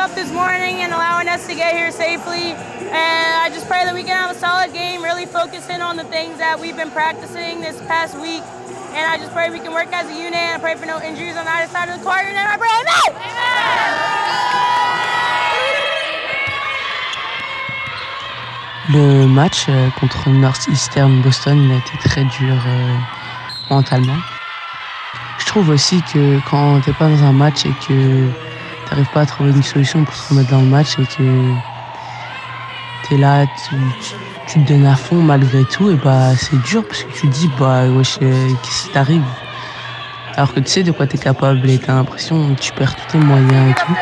up this morning and allowing us to get here safely. And I just pray that we can have a solid game, really focus in on the things that we've been practicing this past week. And I just pray we can work as a unit, and I pray for no injuries on either side of the court. And then I pray, amen! Le match contre Northeastern Boston, il a été très dur mentalement. Je trouve aussi que quand t'es pas dans un match et que t'arrives pas à trouver une solution pour te remettre dans le match et que t'es là, tu te donnes à fond malgré tout, et bah c'est dur parce que tu te dis bah wesh, qu'est-ce qui t'arrive? Alors que tu sais de quoi t'es capable et t'as l'impression que tu perds tous tes moyens et tout.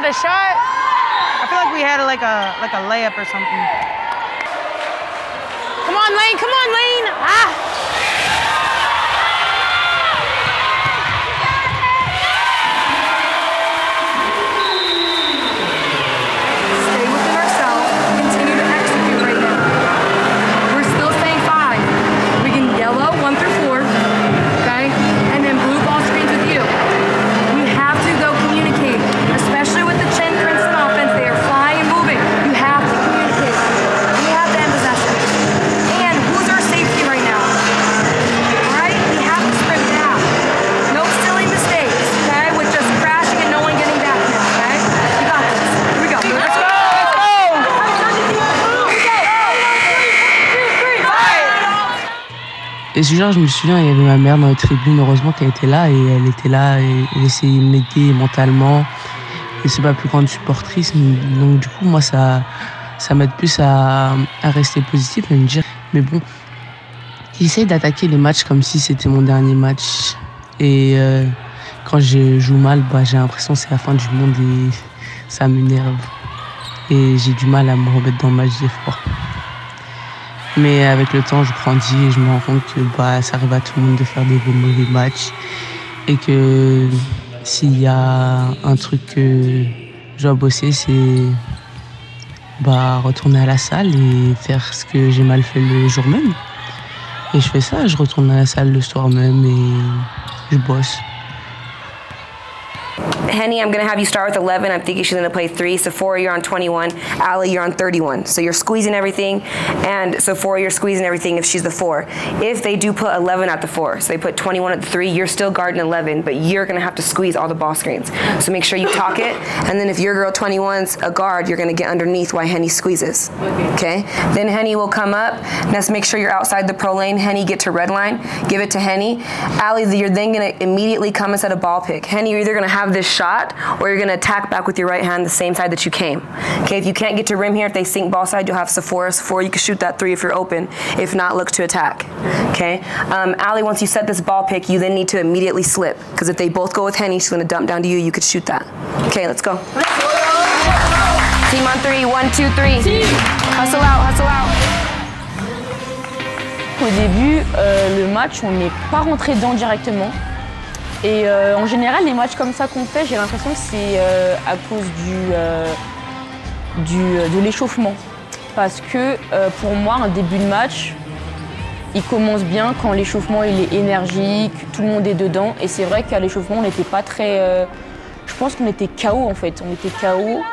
A shot. I feel like we had like a layup or something. Come on, Lane. Come on, Lane. Ah. Stay within ourselves. Continue to execute right now. We're still staying 5. We can yellow 1 through 4, okay, and then blue ball screens with you. We have to go communicate, especially with the Chen Princeton offense. They are flying and moving. You have to communicate. We have to end possession. And who's our safety right now? All right? We have to sprint down. No silly mistakes, okay? With just crashing and no one getting back now, okay? We got this. Here we go. Let's go. Et ce jour, je me souviens, il y avait ma mère dans les tribunes, heureusement qu'elle était là, et elle était là et elle essayait de m'aider mentalement. Et c'est ma plus grande supportrice, donc du coup, moi, ça m'aide plus à rester positif et me dire, mais bon, j'essaye d'attaquer les matchs comme si c'était mon dernier match. Et quand je joue mal, bah, j'ai l'impression que c'est la fin du monde et ça m'énerve. Et j'ai du mal à me remettre dans le match des fois. Mais avec le temps, je grandis et je me rends compte que bah, ça arrive à tout le monde de faire des mauvais matchs. Et que s'il y a un truc que je dois bosser, c'est bah, retourner à la salle et faire ce que j'ai mal fait le jour même. Et je fais ça, je retourne à la salle le soir même et je bosse. Henny, I'm going to have you start with 11. I'm thinking she's going to play 3. Sephora, you're on 21. Allie, you're on 31. So you're squeezing everything. And Sephora, you're squeezing everything if she's the 4. If they do put 11 at the 4, so they put 21 at the 3, you're still guarding 11, but you're going to have to squeeze all the ball screens. So make sure you talk it. And then if your girl 21's a guard, you're going to get underneath while Henny squeezes. Okay? Then Henny will come up. Let's make sure you're outside the pro lane. Henny, get to red line. Give it to Henny. Allie, you're then going to immediately come and set a ball pick. Henny, you're either going to have this shot or you're going to attack back with your right hand the same side that you came. Okay, if you can't get to rim here, if they sink ball side, you'll have Sephora. Sephora, you can shoot that 3 if you're open. If not, look to attack. Okay, Allie, once you set this ball pick, you then need to immediately slip, because if they both go with Henny, she's going to dump down to you. You could shoot that. Okay, let's go. Team on 3, 1, 2, 3. Hustle out, hustle out. Au début, le match, on n'est pas rentré dedans directement. Et en général, les matchs comme ça qu'on fait, j'ai l'impression que c'est à cause de l'échauffement. Parce que pour moi, un début de match, il commence bien quand l'échauffement il est énergique, tout le monde est dedans. Et c'est vrai qu'à l'échauffement, on n'était pas très... je pense qu'on était KO en fait, on était KO.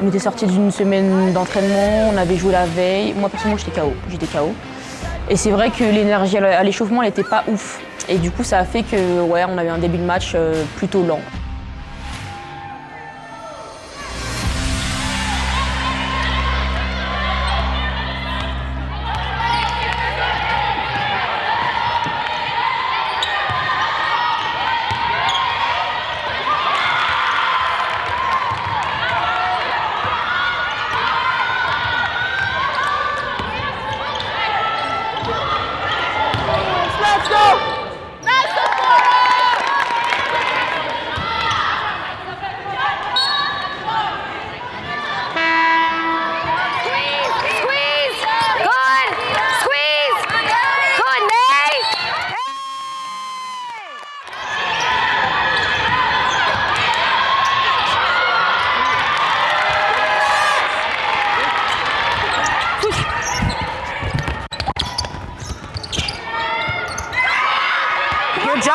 On était sortis d'une semaine d'entraînement, on avait joué la veille. Moi, personnellement, j'étais KO. Et c'est vrai que l'énergie à l'échauffement, elle n'était pas ouf. Et du coup, ça a fait que, ouais, on avait un début de match plutôt lent.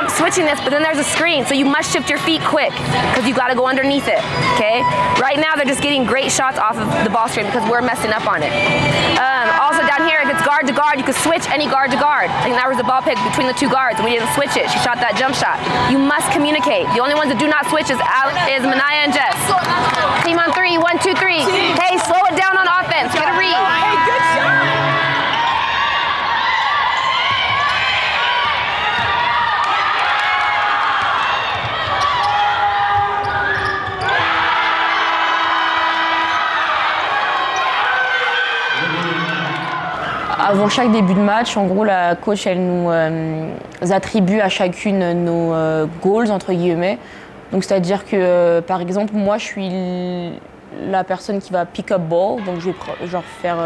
I'm switching this, but then there's a screen, so you must shift your feet quick because you got to go underneath it, okay? Right now, they're just getting great shots off of the ball screen because we're messing up on it. Also down here, if it's guard to guard, you can switch any guard to guard. I think that was a ball pick between the two guards, and we didn't switch it. She shot that jump shot. You must communicate. The only ones that do not switch is Manaya and Jess. Team on 3, 1, 2, 3. Hey, slow it down on offense. Get a read. Hey, good shot. Avant chaque début de match, en gros, la coach, elle nous attribue à chacune nos goals, entre guillemets. Donc, c'est-à-dire que, par exemple, moi, je suis la personne qui va pick up ball. Donc, je vais genre faire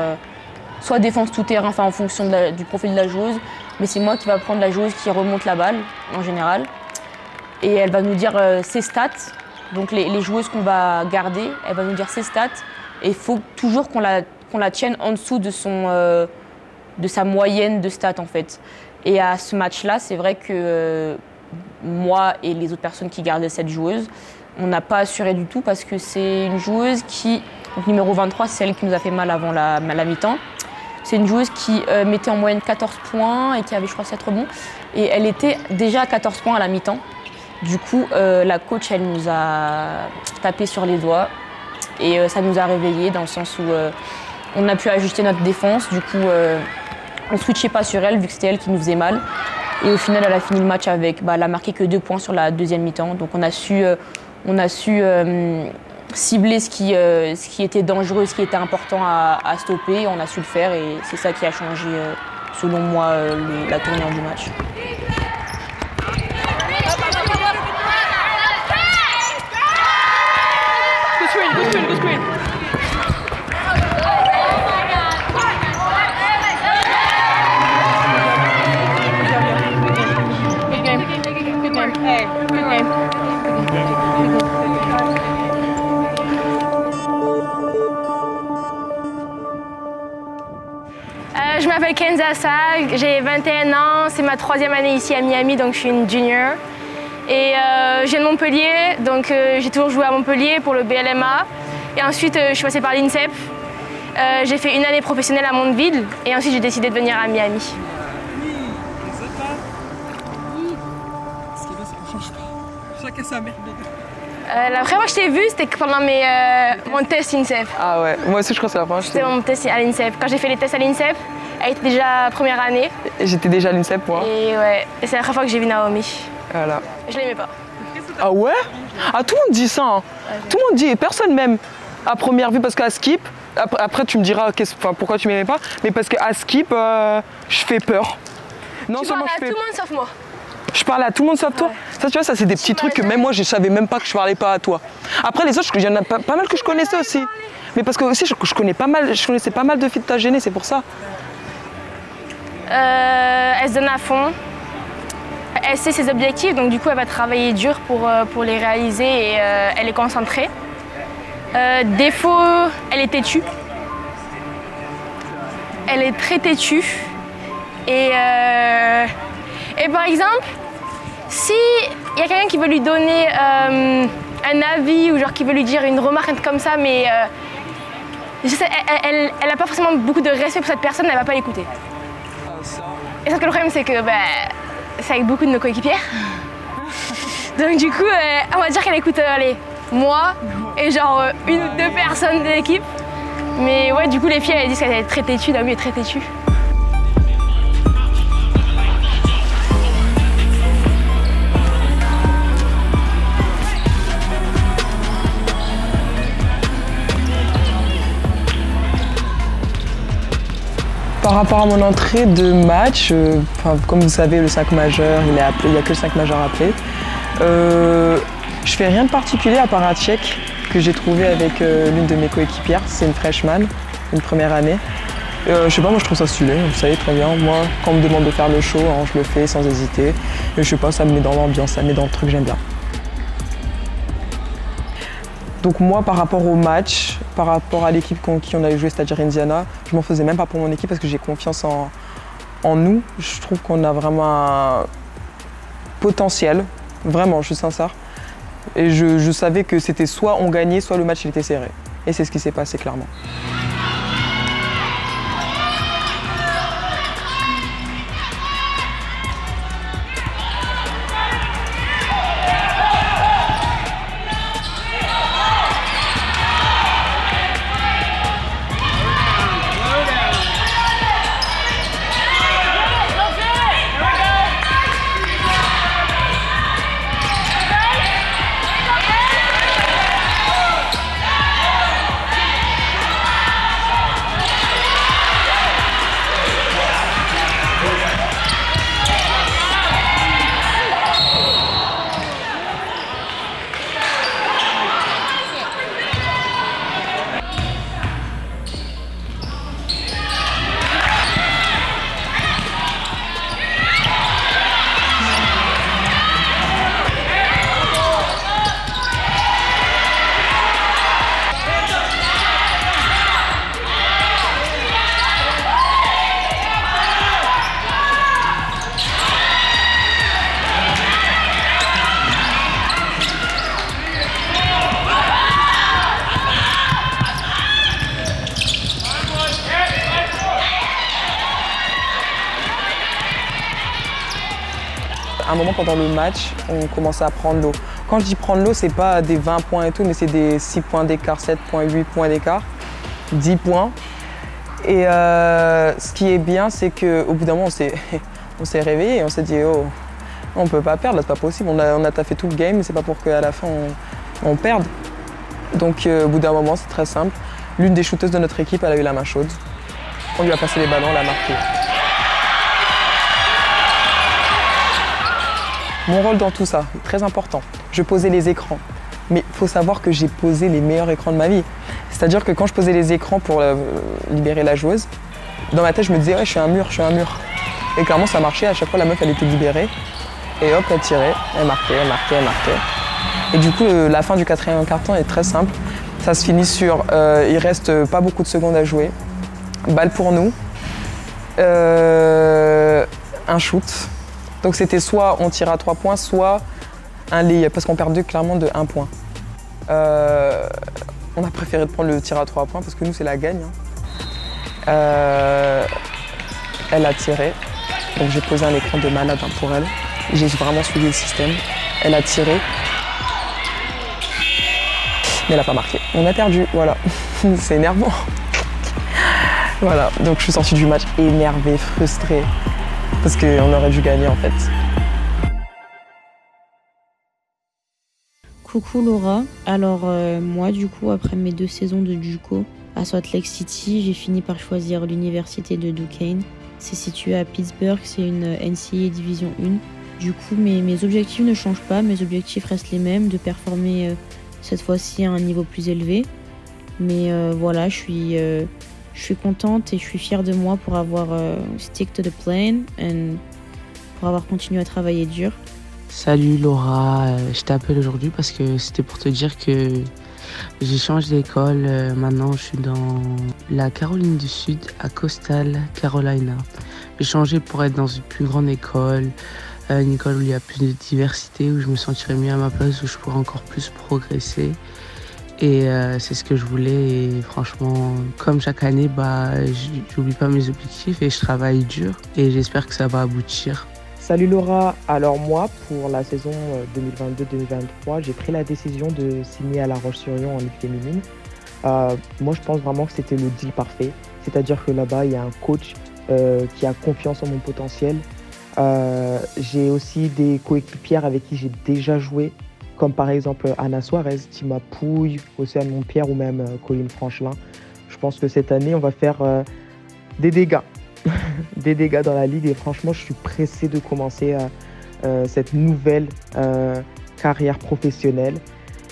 soit défense tout terrain, enfin, en fonction du profil de la joueuse. Mais c'est moi qui va prendre la joueuse qui remonte la balle, en général. Et elle va nous dire ses stats. Donc, les joueuses qu'on va garder, elle va nous dire ses stats. Et il faut toujours qu'on la tienne en dessous de de sa moyenne de stats en fait. Et à ce match-là, c'est vrai que moi et les autres personnes qui gardaient cette joueuse, on n'a pas assuré du tout parce que c'est une joueuse qui, numéro 23, c'est celle qui nous a fait mal avant la mi-temps. C'est une joueuse qui mettait en moyenne 14 points et qui avait, je crois, 7 rebonds. Et elle était déjà à 14 points à la mi-temps. Du coup, la coach, elle nous a tapé sur les doigts et ça nous a réveillés dans le sens où on a pu ajuster notre défense. Du coup, on ne switchait pas sur elle vu que c'était elle qui nous faisait mal. Et au final, elle a fini le match avec, elle a marqué que 2 points sur la deuxième mi-temps. Donc on a su cibler ce qui était dangereux, ce qui était important à stopper. On a su le faire et c'est ça qui a changé, selon moi, la tournure du match. Good screen. Hey, good game. Je m'appelle Kenza Sag, j'ai 21 ans, c'est ma 3e année ici à Miami, donc je suis une junior. Et je viens de Montpellier, donc j'ai toujours joué à Montpellier pour le BLMA. Et ensuite, je suis passée par l'INSEP. J'ai fait une année professionnelle à Mondeville et ensuite j'ai décidé de venir à Miami. Chacun sa merde. La première fois que je t'ai vue, c'était pendant mon test INSEP. Ah ouais, moi aussi je crois que c'est la première fois. C'était mon test à l'INSEP. Quand j'ai fait les tests à l'INSEP, elle était déjà première année. J'étais déjà à l'INSEP moi. Et ouais, et c'est la première fois que j'ai vu Naomi. Voilà. Je l'aimais pas. Ah ouais? Ah tout le monde dit ça. Hein. Tout le monde dit, et personne même à première vue parce qu'à Skip, après tu me diras pourquoi tu m'aimais pas, mais parce qu'à Skip, je fais peur. Non Tu seulement parles je à fais... tout le monde sauf moi. Je parle à tout le monde sauf toi. Ça, tu vois, ça c'est des petits trucs que même moi je savais même pas que je parlais pas à toi. Après les autres, il y en a pas mal que je connaissais aussi. Mais parce que aussi je connaissais pas mal de filles de ta gênée, c'est pour ça. Elle se donne à fond. Elle sait ses objectifs, donc du coup elle va travailler dur pour les réaliser et elle est concentrée. Défaut, elle est têtue. Elle est très têtue. Et par exemple, si il y a quelqu'un qui veut lui donner un avis ou genre qui veut lui dire une remarque comme ça, mais je sais, elle n'a pas forcément beaucoup de respect pour cette personne, elle ne va pas l'écouter. Et sauf que le problème c'est que c'est avec beaucoup de nos coéquipières. Donc du coup, on va dire qu'elle écoute moi et genre une ou deux personnes de l'équipe. Mais ouais, du coup les filles elles disent qu'elle est très têtue, Naomi est très têtue. Par rapport à mon entrée de match, comme vous savez, le 5 majeur, il n'y a que le 5 majeur appelé. Je fais rien de particulier à part un check que j'ai trouvé avec l'une de mes coéquipières. C'est une freshman, une première année. Je sais pas, moi je trouve ça stylé, vous savez très bien. Moi, quand on me demande de faire le show, hein, je le fais sans hésiter. Et je sais pas, ça me met dans l'ambiance, ça me met dans le truc, j'aime bien. Donc moi, par rapport au match, par rapport à l'équipe contre qui on avait joué, c'est-à-dire Indiana, je m'en faisais même pas pour mon équipe parce que j'ai confiance en nous. Je trouve qu'on a vraiment potentiel, vraiment, je suis sincère. Et je savais que c'était soit on gagnait, soit le match il était serré. Et c'est ce qui s'est passé clairement. À un moment pendant le match, on commençait à prendre l'eau. Quand je dis prendre l'eau, c'est pas des 20 points et tout, mais c'est des 6 points d'écart, 7 points, 8 points d'écart, 10 points. Et ce qui est bien, c'est qu'au bout d'un moment, on s'est réveillé et on s'est dit oh, on peut pas perdre, là, c'est pas possible. On a taffé tout le game, mais c'est pas pour qu'à la fin on perde. Donc au bout d'un moment, c'est très simple. L'une des shooteuses de notre équipe, elle a eu la main chaude. On lui a passé les ballons, elle a marqué. Mon rôle dans tout ça, très important. Je posais les écrans. Mais il faut savoir que j'ai posé les meilleurs écrans de ma vie. C'est-à-dire que quand je posais les écrans pour libérer la joueuse, dans ma tête, je me disais, ouais, je suis un mur, je suis un mur. Et clairement, ça marchait. À chaque fois, la meuf, elle était libérée. Et hop, elle tirait, elle marquait, elle marquait, elle marquait. Et du coup, la fin du 4e quart-temps est très simple. Ça se finit sur, il reste pas beaucoup de secondes à jouer. Balle pour nous. Un shoot. Donc c'était soit on tire à 3 points, soit un lay, parce qu'on perdait clairement de 1 point. On a préféré prendre le tir à 3 points parce que nous c'est la gagne. Elle a tiré, donc j'ai posé un écran de malade pour elle. J'ai vraiment suivi le système. Elle a tiré, mais elle n'a pas marqué. On a perdu, voilà. C'est énervant. Voilà, donc je suis sortie du match énervée, frustrée. Parce qu'on aurait dû gagner en fait. Coucou Laura, alors moi du coup après mes 2 saisons de JUCO à Salt Lake City, j'ai fini par choisir l'université de Duquesne. C'est situé à Pittsburgh, c'est une NCAA Division 1. Du coup mes objectifs ne changent pas, mes objectifs restent les mêmes, de performer cette fois-ci à un niveau plus élevé. Mais voilà, je suis contente et je suis fière de moi pour avoir stick to the plan et pour avoir continué à travailler dur. Salut Laura, je t'appelle aujourd'hui parce que c'était pour te dire que j'ai changé d'école. Maintenant, je suis dans la Caroline du Sud, à Coastal Carolina. J'ai changé pour être dans une plus grande école, une école où il y a plus de diversité, où je me sentirais mieux à ma place, où je pourrais encore plus progresser. Et c'est ce que je voulais et franchement, comme chaque année, j'oublie pas mes objectifs et je travaille dur et j'espère que ça va aboutir. Salut Laura, alors moi pour la saison 2022-2023, j'ai pris la décision de signer à La Roche-sur-Yon en Ligue féminine. Moi je pense vraiment que c'était le deal parfait, c'est-à-dire que là-bas il y a un coach qui a confiance en mon potentiel. J'ai aussi des coéquipières avec qui j'ai déjà joué, comme par exemple Anna Suarez, Tima Pouille, Océane Montpierre ou même Colline Franchelin. Je pense que cette année, on va faire des dégâts. Des dégâts dans la ligue et franchement, je suis pressé de commencer cette nouvelle carrière professionnelle.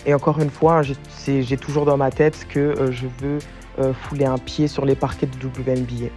Et encore une fois, j'ai toujours dans ma tête que je veux fouler un pied sur les parquets de WNBA.